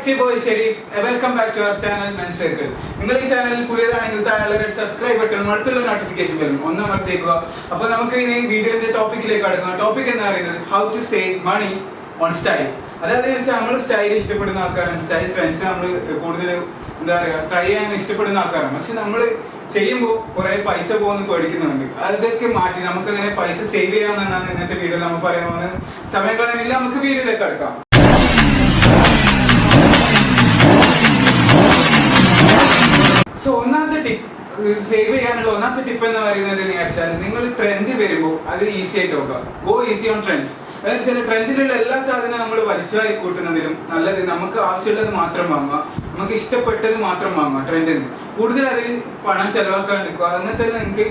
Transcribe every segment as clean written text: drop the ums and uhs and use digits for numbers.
it's your boy Sharif. Welcome back to our channel Men Circle. നിങ്ങൾ ഈ ചാനലിൽ പുതിയതാണെങ്കിൽ താഴെ റെഡ് സബ്സ്ക്രൈബ് ബട്ടൺ അടുത്തുള്ള നോട്ടിഫിക്കേഷൻ ബെൽ ഒന്ന് അമർത്തിക്കുക. അപ്പോൾ നമുക്ക് ഇനി വീഡിയോയുടെ ടോപ്പിക്കിലേക്ക് കടക്കാം. ടോപ്പിക് എന്ന് പറയുന്നത് how to save money on style. അതായത് നമ്മൾ സ്റ്റൈൽ ഇഷ്ടപ്പെടുന്ന ആൾക്കാരാണ്, സ്റ്റൈൽ ട്രെൻഡ്സ് നമ്മൾ കൂടുതൽ എന്താ പറയുക ട്രൈ ചെയ്യാൻ ഇഷ്ടപ്പെടുന്ന ആൾക്കാരാണ്. പക്ഷെ നമ്മൾ ചെയ്യുമ്പോൾ കുറേ പൈസ പോകുന്ന പേടിക്കുന്നുണ്ട്. അതൊക്കെ മാറ്റി നമുക്ക് അങ്ങനെ പൈസ സേവ് ചെയ്യാമെന്നാണ് ഇന്നത്തെ വീഡിയോയിൽ നമ്മൾ പറയാൻ പോകുന്നത്. സമയം കളയുന്നില്ല, നമുക്ക് വീഡിയോയിലേക്ക് കടക്കാം. സോ ഒന്നാമത്തെ ടിപ്പ് സേവ് ചെയ്യാനുള്ള ഒന്നാമത്തെ ടിപ്പ് എന്ന് പറയുന്നത് വെച്ചാൽ നിങ്ങൾ ട്രെൻഡ് വരുമ്പോൾ അത് ഈസി ആയിട്ട് നോക്കുക. Go easy on trends. അതായത് ചില ട്രെൻഡിലുള്ള എല്ലാ സാധനവും നമ്മൾ വലിച്ചുവാരി കൂട്ടുന്നതിലും നല്ലത് നമുക്ക് ആവശ്യമുള്ളത് മാത്രം വാങ്ങുക, നമുക്ക് ഇഷ്ടപ്പെട്ടത് മാത്രം വാങ്ങുക. ട്രെൻഡിന് കൂടുതൽ അതിൽ പണം ചെലവാക്കാൻ എടുക്കുക. അങ്ങനത്തെ നിങ്ങൾക്ക്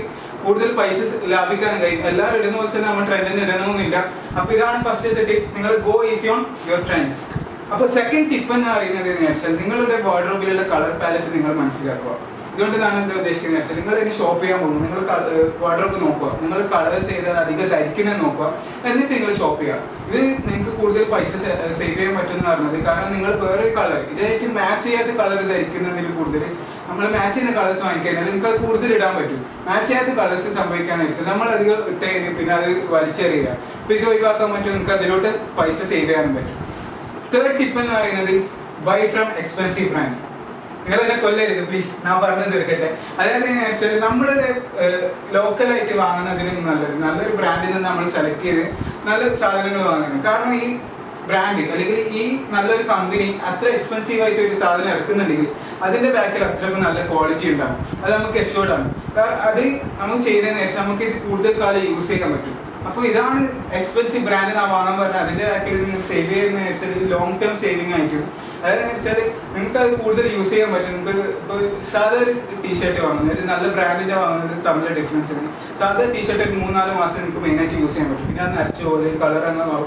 കൂടുതൽ പൈസ ലാഭിക്കാൻ കഴിയും. എല്ലാവരും ഇടുന്ന പോലെ തന്നെ നമ്മൾ ട്രെൻഡിന് ഇടണമെന്നില്ല. അപ്പോൾ ഇതാണ് ഫസ്റ്റത്തെ ടിപ്പ്, നിങ്ങൾ go easy on your trends. അപ്പോൾ സെക്കൻഡ് ടിപ്പ് എന്ന് പറയുന്നത് വെച്ചാൽ നിങ്ങളുടെ വാർഡ്രോബിലുള്ള കളർ പാലറ്റ് നിങ്ങൾ മനസ്സിലാക്കുക. ഇതുകൊണ്ട് ഞാൻ എന്താ ഉദ്ദേശിക്കുന്നത് വെച്ചാൽ നിങ്ങൾ ഇനി ഷോപ്പ് ചെയ്യാൻ പോകുന്നു, നിങ്ങൾ വാർഡ്രോബ് നോക്കുക, നിങ്ങൾ കളേഴ്സ് ചെയ്താൽ അധികം ധരിക്കുന്നത് നോക്കുക, എന്നിട്ട് നിങ്ങൾ ഷോപ്പ് ചെയ്യുക. ഇത് നിങ്ങൾക്ക് കൂടുതൽ പൈസ സേവ് ചെയ്യാൻ പറ്റുമെന്ന് പറഞ്ഞത് കാരണം നിങ്ങൾ വേറൊരു കളർ ഇതായിട്ട് മാച്ച് ചെയ്യാത്ത കളർ ധരിക്കുന്നതിൽ കൂടുതൽ നമ്മൾ മാച്ച് ചെയ്യുന്ന കളേഴ്സ് വാങ്ങിക്കഴിഞ്ഞാൽ നിങ്ങൾക്ക് അത് കൂടുതൽ ഇടാൻ പറ്റും. മാച്ച് ചെയ്യാത്ത കളേഴ്സ് സംഭവിക്കാന്ന് വെച്ചാൽ നമ്മൾ അധികം ഇട്ട് കഴിഞ്ഞ് പിന്നെ അത് വലിച്ചെറിയുക. അപ്പോൾ ഇത് ഒഴിവാക്കാൻ പറ്റും, നിങ്ങൾക്ക് അതിലോട്ട് പൈസ സേവ് ചെയ്യാനും പറ്റും. തേർഡ് ടിപ്പ് എന്ന് പറയുന്നത് ബൈ ഫ്രം എക്സ്പെൻസീവ് ബ്രാൻഡ്. നിങ്ങൾ തന്നെ കൊല്ലരുത് പ്ലീസ്, ഞാൻ പറഞ്ഞു തീർക്കട്ടെ. അതായത് നമ്മളുടെ ലോക്കലായിട്ട് വാങ്ങുന്നതിനും നല്ലൊരു ബ്രാൻഡിൽ നിന്ന് നമ്മൾ സെലക്ട് ചെയ്ത് നല്ല സാധനങ്ങൾ വാങ്ങണം. കാരണം ഈ ബ്രാൻഡ് അല്ലെങ്കിൽ ഈ നല്ലൊരു കമ്പനി അത്ര എക്സ്പെൻസീവ് ആയിട്ട് ഒരു സാധനം ഇറക്കുന്നുണ്ടെങ്കിൽ അതിന്റെ ബാക്കിൽ അത്രയ്ക്ക് നല്ല ക്വാളിറ്റി ഉണ്ടാകും. അത് നമുക്ക് എഷ്യൂർഡ് ആണ്. അത് നമ്മൾ ചെയ്തതിന് ശേഷം നമുക്ക് ഇത് കൂടുതൽ കാലം യൂസ് ചെയ്യാൻ പറ്റും. അപ്പോൾ ഇതാണ് എക്സ്പെൻസീവ് ബ്രാൻഡ് നാം വാങ്ങാൻ പറഞ്ഞാൽ അതിന്റെ ബാക്കിൽ നിങ്ങൾ സേവ് ചെയ്യുന്ന വെച്ചാൽ ലോങ് ടേം സേവിങ് ആയിരിക്കും. അതായത് വെച്ചാൽ നിങ്ങൾക്ക് അത് കൂടുതൽ യൂസ് ചെയ്യാൻ പറ്റും. നിങ്ങൾക്ക് ഇപ്പോൾ സാധാ ഒരു ടീഷർട്ട് വാങ്ങുന്നത് ഒരു നല്ല ബ്രാൻഡിന്റെ വാങ്ങുന്നത് തമ്മിലുള്ള ഡിഫറൻസ് ഉണ്ട്. സാധാ ടീഷർട്ട് ഒരു 3-4 മാസം നിങ്ങൾക്ക് മെയിനായിട്ട് യൂസ് ചെയ്യാൻ പറ്റും. പിന്നെ അത് നരച്ചു പോലെ കളർ അങ്ങ്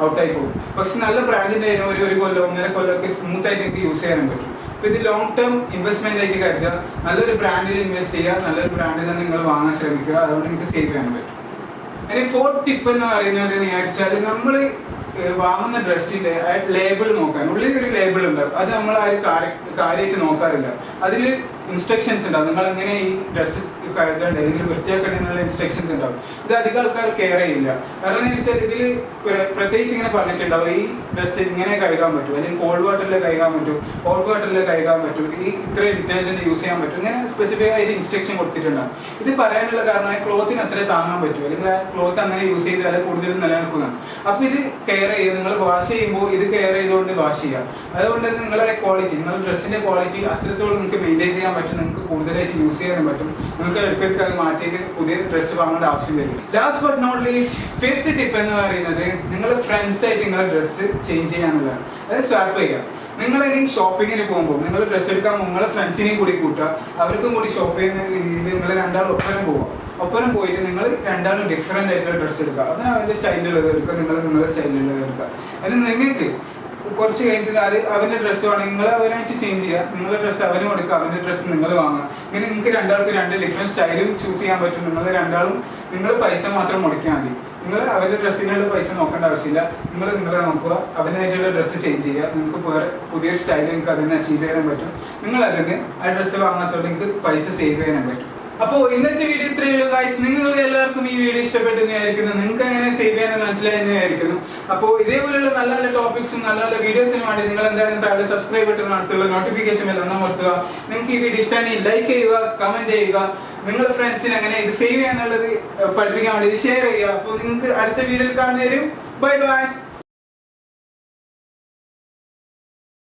ഔട്ടായി പോകും. പക്ഷെ നല്ല ബ്രാൻഡിന്റെ ഒരു കൊല്ലം 1.5 കൊല്ലമൊക്കെ സ്മൂത്ത് ആയിട്ട് നിങ്ങൾക്ക് യൂസ് ചെയ്യാനും പറ്റും. അപ്പോൾ ഇത് ലോങ് ടേം ഇൻവെസ്റ്റ്മെന്റ് ആയിട്ട് കരുതുക. നല്ലൊരു ബ്രാൻഡിൽ ഇൻവെസ്റ്റ് ചെയ്യുക, നല്ലൊരു ബ്രാൻഡിൽ നിന്ന് നിങ്ങൾ വാങ്ങാൻ ശ്രമിക്കുക. അതുകൊണ്ട് നിങ്ങൾക്ക് സേവ് ചെയ്യാൻ പറ്റും. ഇനി ഫോർത്ത് ടിപ്പ് എന്ന് പറയുന്നത് വെച്ചാൽ നമ്മൾ വാങ്ങുന്ന ഡ്രസ്സിന്റെ ലേബിൾ നോക്കാൻ ഉള്ളിൽ ഒരു ലേബിൾ ഉണ്ടാവും. അത് നമ്മൾ കാര്യമായിട്ട് നോക്കാറില്ല. അതിൽ ഇൻസ്ട്രക്ഷൻസ് ഉണ്ടാവും, നിങ്ങൾ എങ്ങനെ ഈ ഡ്രസ്സ് കഴുകേണ്ടത് അല്ലെങ്കിൽ വൃത്തിയാക്കേണ്ടത് എന്നുള്ള ഇൻസ്ട്രക്ഷൻസ് ഉണ്ടാവും. ഇത് അധികം ആൾക്കാർ കെയർ ചെയ്യില്ല. കാരണം എന്ന് വെച്ചാൽ ഇതിൽ പ്രത്യേകിച്ച് ഇങ്ങനെ പറഞ്ഞിട്ടുണ്ടാവും ഈ ഡ്രസ്സ് ഇങ്ങനെ കഴുകാൻ പറ്റും, അല്ലെങ്കിൽ കോൾഡ് വാട്ടറിൽ കഴുകാൻ പറ്റും, ഹോട്ട് വാട്ടറിൽ കഴുകാൻ പറ്റും, ഈ ഇത്ര ഡിറ്റർജന്റ് യൂസ് ചെയ്യാൻ പറ്റും, ഇങ്ങനെ സ്പെസിഫിക് ആയിട്ട് ഇൻസ്ട്രക്ഷൻ കൊടുത്തിട്ടുണ്ടാവും. ഇത് പറയാനുള്ള കാരണം ആ ക്ലോത്തിന് അത്രേ താങ്ങാൻ പറ്റും, അല്ലെങ്കിൽ ആ ക്ലോത്ത് അങ്ങനെ യൂസ് ചെയ്താൽ കൂടുതലും നിലനിൽക്കുന്നതാണ്. അപ്പോൾ ഇത് കെയർ ചെയ്യുക, നിങ്ങൾ വാഷ് ചെയ്യുമ്പോൾ ഇത് കെയർ ചെയ്തുകൊണ്ട് വാഷ് ചെയ്യുക. അതുകൊണ്ട് നിങ്ങളുടെ ക്വാളിറ്റി, നിങ്ങളുടെ ഡ്രസ്സിന്റെ ക്വാളിറ്റി അത്രത്തോളം നിങ്ങൾക്ക് മെയിൻറ്റെയിൻ ചെയ്യാൻ പറ്റും, നിങ്ങൾക്ക് കൂടുതലായിട്ട് യൂസ് ചെയ്യാനും പറ്റും. നിങ്ങൾക്ക് ഇടയ്ക്കൊക്കെ അത് മാറ്റിയിട്ട് പുതിയ ഡ്രസ്സ് വാങ്ങേണ്ട ആവശ്യം വരും. Last but not least fifth tip എന്ന് പറയുന്നത് നിങ്ങളുടെ ഫ്രണ്ട്സ് ആയിട്ട് നിങ്ങളുടെ ഡ്രസ്സ് ചേഞ്ച് ചെയ്യാനുള്ളതാണ്. അതായത് സ്വാപ്പ് ചെയ്യുക. നിങ്ങൾ ഇനി ഷോപ്പിങ്ങിന് പോകുമ്പോൾ നിങ്ങൾ ഡ്രസ്സ് എടുക്കാൻ നിങ്ങളുടെ ഫ്രണ്ട്സിനെയും കൂടി കൂട്ടുക, അവർക്കും കൂടി ഷോപ്പ് ചെയ്യുന്ന രീതിയിൽ നിങ്ങൾ രണ്ടാളും ഒപ്പരം പോയിട്ട് നിങ്ങൾ രണ്ടാളും ഡിഫറെൻ്റ് ആയിട്ടുള്ള ഡ്രസ്സ് എടുക്കുക. അതിന് അവൻ്റെ സ്റ്റൈലിലുള്ളത് എടുക്കുക, നിങ്ങൾ നിങ്ങളുടെ സ്റ്റൈലിലുള്ളത് എടുക്കുക. എന്നിട്ട് നിങ്ങൾക്ക് കുറച്ച് കഴിഞ്ഞിട്ട് അത് അവൻ്റെ ഡ്രസ്സ് വേണമെങ്കിൽ നിങ്ങൾ അവനായിട്ട് ചേഞ്ച് ചെയ്യുക, നിങ്ങളുടെ ഡ്രസ്സ് അവനും എടുക്കുക, അവൻ്റെ ഡ്രസ്സ് നിങ്ങൾ വാങ്ങുക. ഇങ്ങനെ നിങ്ങൾക്ക് രണ്ടാൾക്ക് 2 ഡിഫറെൻറ്റ് സ്റ്റൈലും ചൂസ് ചെയ്യാൻ പറ്റും. നിങ്ങൾ രണ്ടാളും നിങ്ങൾ പൈസ മാത്രം മുടക്കിയാൽ മതി. നിങ്ങൾ അവരുടെ ഡ്രസ്സിനുള്ള പൈസ നോക്കേണ്ട ആവശ്യമില്ല. നിങ്ങളെ നോക്കുക, അവനായിട്ടുള്ള ഡ്രസ്സ് ചേഞ്ച് ചെയ്യുക. നിങ്ങൾക്ക് വേറെ പുതിയൊരു സ്റ്റൈൽ നിങ്ങൾക്ക് അതിന് അച്ചീവ് ചെയ്യാൻ പറ്റും. നിങ്ങൾ അതിന് ആ ഡ്രസ്സ് വാങ്ങാത്തോടെ നിങ്ങൾക്ക് പൈസ സേവ് ചെയ്യാനും പറ്റും. അപ്പോൾ ഇന്നത്തെ വീഡിയോ ഇത്രയേ ഉള്ളൂ ഗൈസ്. നിങ്ങൾക്ക് എല്ലാവർക്കും ഈ വീഡിയോ ഇഷ്ടപ്പെട്ടെന്നായിരിക്കുന്നു, നിങ്ങൾക്ക് എങ്ങനെ സേവ് ചെയ്യാൻ മനസ്സിലായെന്നായിരിക്കുന്നു. അപ്പോൾ ഇതേപോലെയുള്ള നല്ല നല്ല ടോപ്പിക്സും നല്ല നല്ല വീഡിയോസിനും വേണ്ടി നിങ്ങൾ എന്തായാലും താഴെ സബ്സ്ക്രൈബ് ബട്ടൺ അടുത്തുള്ള നോട്ടിഫിക്കേഷൻ ബെൽ അമർത്തുക. നിങ്ങൾക്ക് ഈ വീഡിയോ ഇഷ്ടമായി ലൈക്ക് ചെയ്യുക, കമന്റ് ചെയ്യുക, നിങ്ങളുടെ ഫ്രണ്ട്സിന് എങ്ങനെ ഇത് സേവ് ചെയ്യാനുള്ളത് പഠിപ്പിക്കാൻ വേണ്ടി ഷെയർ ചെയ്യുക. അപ്പോൾ നിങ്ങൾക്ക് അടുത്ത വീഡിയോയിൽ കാണുന്നവരും ബൈ ബൈ.